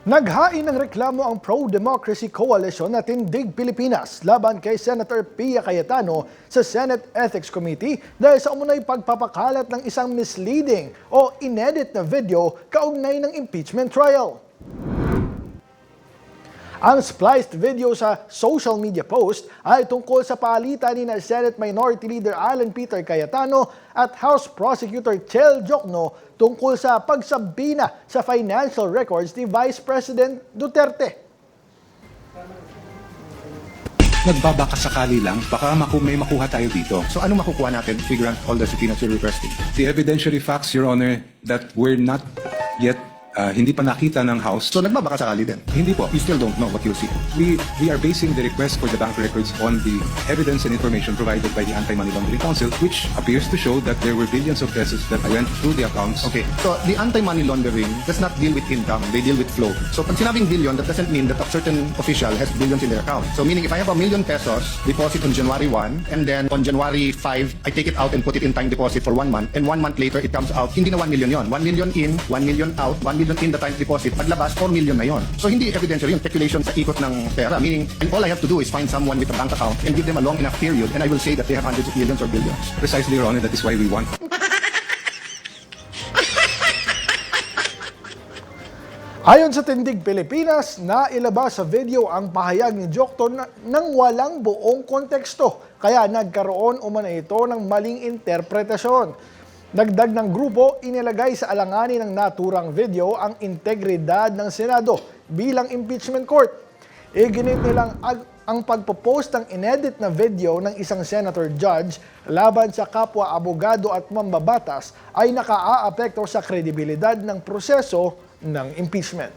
Naghain ng reklamo ang Pro-Democracy Coalition na Tindig Pilipinas laban kay Senator Pia Cayetano sa Senate Ethics Committee dahil sa umunay pagpapakalat ng isang misleading o inedit na video kaugnay ng impeachment trial. Ang spliced video sa social media post ay tungkol sa palitan ni Senate Minority Leader Alan Peter Cayetano at House Prosecutor Chel Jokno tungkol sa pagsabina sa financial records ni Vice President Duterte. Nagbabakasakali lang, baka may makuha tayo dito. So ano makukuha natin figuring all the subpoenas you're requesting? The evidentiary facts, Your Honor, that we're not yet, hindi pa nakita ng House. So nagbabakasakali din? Hindi po. You still don't know what you'll see? We are basing the request for the bank records on the evidence and information provided by the Anti-Money Laundering Council, which appears to show that there were billions of pesos that went through the accounts. Okay, so the anti-money laundering does not deal with income, they deal with flow. So pag sinabing billion, that doesn't mean that a certain official has billions in their account. So meaning if I have ₱1 million deposit on January 1, and then on January 5, I take it out and put it in time deposit for 1 month, and 1 month later it comes out, hindi na 1 million yon. 1 million in, 1 million out, 1 million in the time deposit, paglabas 4 million na yon. So hindi evidentiary yun, speculation sa ikot ng pera. Meaning, and all I have to do is find someone with a bank account and give them a long enough period, and I will say that they have hundreds of millions or billions. Precisely, Your Honor, that is why we want. Ayon sa Tindig Pilipinas, nailabas sa video ang pahayag ni Jokno nang walang buong konteksto, kaya nagkaroon umano ito ng maling interpretasyon. Dagdag ng grupo, inilagay sa alanganin ng naturang video ang integridad ng Senado bilang impeachment court. Iginit nilang ang pagpopost ng inedit na video ng isang senator judge laban sa kapwa abogado at mambabatas ay nakaaapekto sa kredibilidad ng proseso ng impeachment.